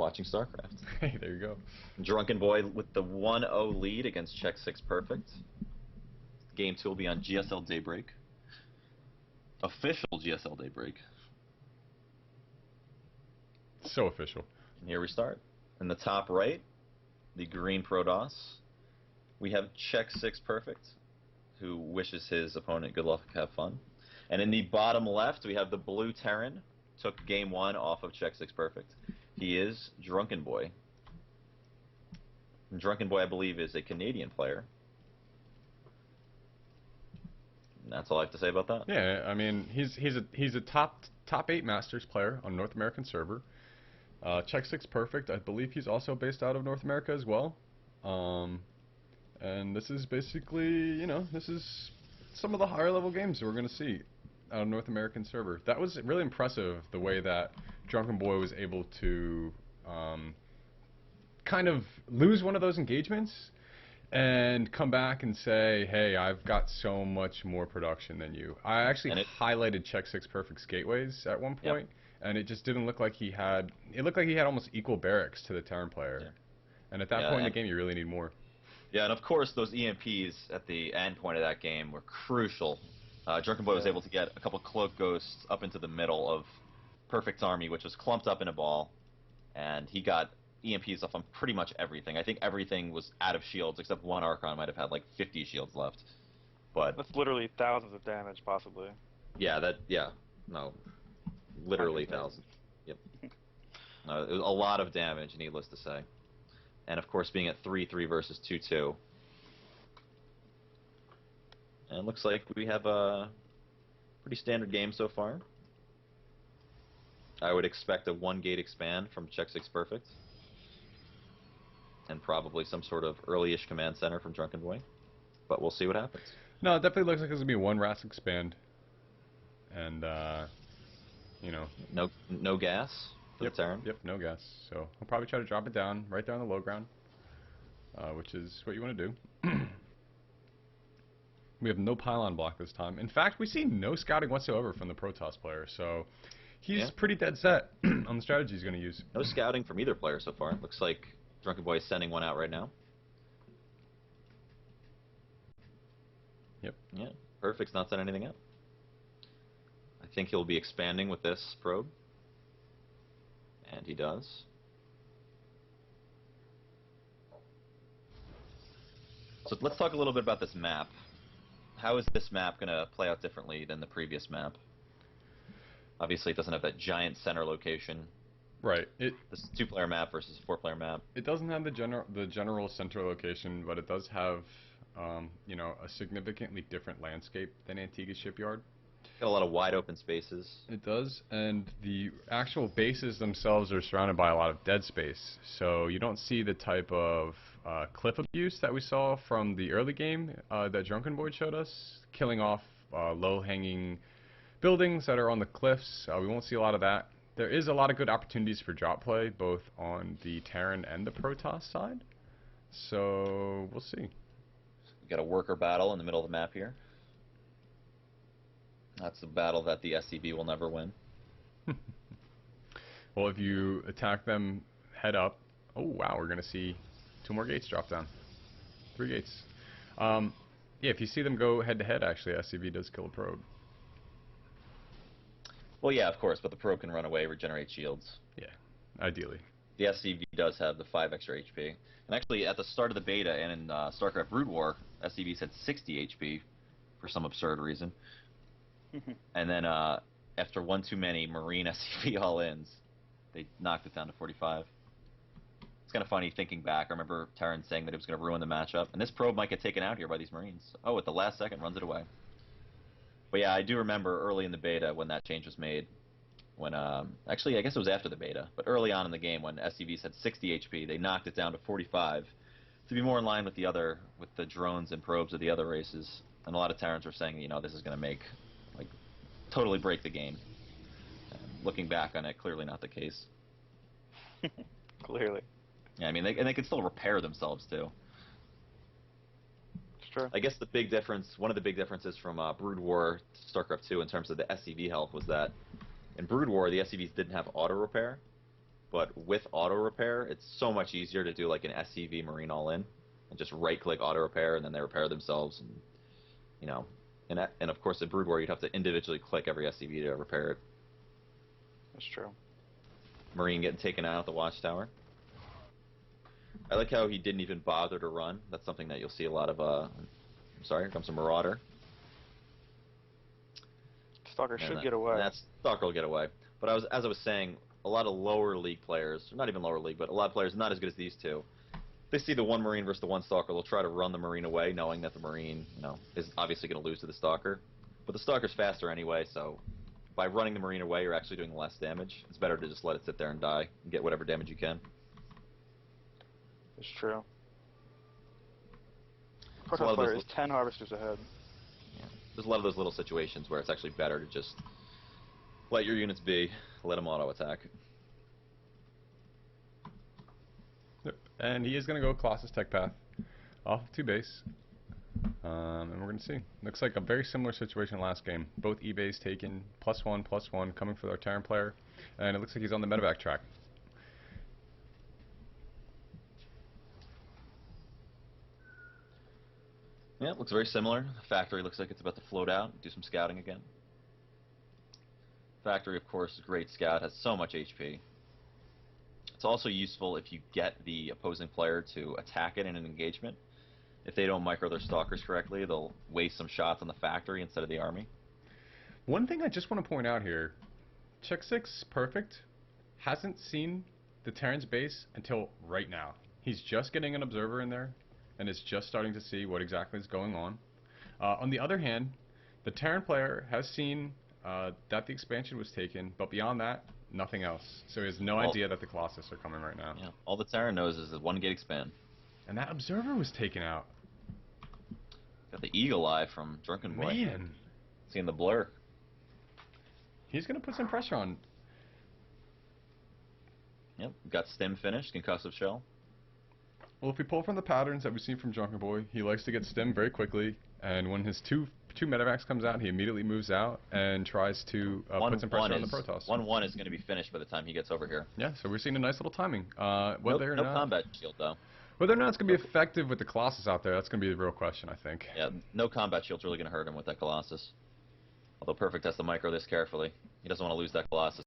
watching StarCraft. Hey, there you go. Drunkenboi with the 1-0 lead against xSixPerfect. Game 2 will be on GSL Daybreak. Official GSL Daybreak. So official. And here we start. In the top right, the green Protoss, we have xSixPerfect, who wishes his opponent good luck, have fun. And in the bottom left, we have the blue Terran, took game 1 off of xSixPerfect. He is Drunkenboi. Drunkenboi, I believe, is a Canadian player. And that's all I have to say about that. Yeah, I mean, he's a top 8 Masters player on North American server. xSixPerfect, I believe he's also based out of North America as well. And this is basically, you know, this is some of the higher level games we're going to see on a North American server. That was really impressive, the way that Drunkenboi was able to kind of lose one of those engagements and come back and say, hey, I've got so much more production than you. I actually highlighted xSixPerfect's gateways at one point, and it just didn't look like he had, it looked like he had almost equal barracks to the Terran player. Yeah. And at that point in the game, you really need more. Yeah, and of course, those EMPs at the end point of that game were crucial. Drunkenboi was able to get a couple cloak ghosts up into the middle of Perfect's army, which was clumped up in a ball, and he got EMPs off on pretty much everything. I think everything was out of shields, except one Archon might have had like 50 shields left. But that's literally thousands of damage, possibly. Yeah, no, literally thousands. Yep. It was a lot of damage, needless to say. And of course, being at 3-3 versus 2-2. And it looks like we have a pretty standard game so far. I would expect a 1-gate expand from xSixPerfect. And probably some sort of early-ish command center from Drunkenboi. But we'll see what happens. No, it definitely looks like it's going to be 1 RAS expand. And, you know. No gas for the Terran? Yep, no gas. So I'll probably try to drop it down, right there on the low ground. Which is what you want to do. We have no pylon block this time. In fact, we see no scouting whatsoever from the Protoss player, so he's pretty dead set on the strategy he's going to use. No scouting from either player so far. Looks like Drunkenboi is sending one out right now. Yep. Yeah, Perfect's not sent anything out. I think he'll be expanding with this probe. And he does. So let's talk a little bit about this map. How is this map going to play out differently than the previous map? Obviously, it doesn't have that giant center location. Right. This is a 2-player map versus a 4-player map. It doesn't have the general center location, but it does have, you know, a significantly different landscape than Antigua Shipyard. Got a lot of wide open spaces. It does, and the actual bases themselves are surrounded by a lot of dead space. So you don't see the type of cliff abuse that we saw from the early game that Drunkenboi showed us, killing off low-hanging buildings that are on the cliffs. We won't see a lot of that. There is a lot of good opportunities for drop play, both on the Terran and the Protoss side. So we'll see. We got a worker battle in the middle of the map here. That's a battle that the SCV will never win. Well, if you attack them head up, oh wow, we're going to see 2 more gates drop down. 3 gates. Yeah, if you see them go head to head, actually, SCV does kill a probe. Well, yeah, of course, but the probe can run away, regenerate shields. Yeah, ideally. The SCV does have the 5 extra HP. And actually, at the start of the beta and in StarCraft Brood War, SCVs had 60 HP for some absurd reason. And then after one too many Marine SCV all-ins, they knocked it down to 45. It's kind of funny thinking back. I remember Terran saying that it was going to ruin the matchup. And this probe might get taken out here by these Marines. Oh, at the last second, runs it away. But yeah, I do remember early in the beta when that change was made. When actually, I guess it was after the beta. But early on in the game when SCVs had 60 HP, they knocked it down to 45 to be more in line with the drones and probes of the other races. And a lot of Terrans were saying, you know, this is going to make... totally break the game. Looking back on it, clearly not the case. Clearly. Yeah, I mean, they can still repair themselves, too. It's true. I guess the big difference, one of the big differences from Brood War to StarCraft 2 in terms of the SCV health was that in Brood War, the SCVs didn't have auto-repair. but with auto repair, it's so much easier to do like an SCV Marine all-in, and just right-click auto repair, and then they repair themselves, and you know, and of course in Brood War you'd have to individually click every SCV to repair it. That's true. Marine getting taken out at the Watchtower. I like how he didn't even bother to run. That's something that you'll see a lot of. I'm sorry, here comes a Marauder. Stalker should get away. That's Stalker will get away. But as I was saying, a lot of lower league players, not even lower league, but a lot of players not as good as these two. They see the one Marine versus the one Stalker, they'll try to run the Marine away, knowing that the Marine, is obviously going to lose to the Stalker. But the Stalker's faster anyway, so by running the Marine away, you're actually doing less damage. It's better to just let it sit there and die and get whatever damage you can. It's true. So Protoss player is 10 Harvesters ahead. Yeah. There's a lot of those little situations where it's actually better to just let your units be, let them auto-attack. Yep. And he is going to go Colossus Tech Path off of 2 base. And we're going to see. Looks like a very similar situation last game. Both E-Bays taken, +1/+1, coming for our Terran player. And it looks like he's on the medevac track. Yeah, it looks very similar. The factory looks like it's about to float out, do some scouting again. Factory, of course, is a great scout, has so much HP. It's also useful if you get the opposing player to attack it in an engagement. If they don't micro their Stalkers correctly, they'll waste some shots on the factory instead of the army. One thing I just want to point out here, xSixPerfect hasn't seen the Terran's base until right now. He's just getting an observer in there, and is just starting to see what exactly is going on. On the other hand, the Terran player has seen that the expansion was taken, but beyond that, nothing else. So he has no idea that the Colossus are coming right now. Yeah, all the Terran knows is that 1-gate expand. And that observer was taken out. Got the eagle eye from Drunkenboi. Man. Seeing the blur. He's going to put some pressure on. Yep, got stim finished, concussive shell. Well, if we pull from the patterns that we've seen from Drunkenboi, he likes to get stim very quickly, and when his two medevacs comes out, he immediately moves out and tries to put some pressure on the Protoss. 1-1 is going to be finished by the time he gets over here. Yeah, so we're seeing a nice little timing. No combat shield, though. Whether or not it's going to be effective with the Colossus out there, that's going to be the real question, I think. Yeah, no combat shield's really going to hurt him with that Colossus. Although Perfect has to micro this carefully. He doesn't want to lose that Colossus.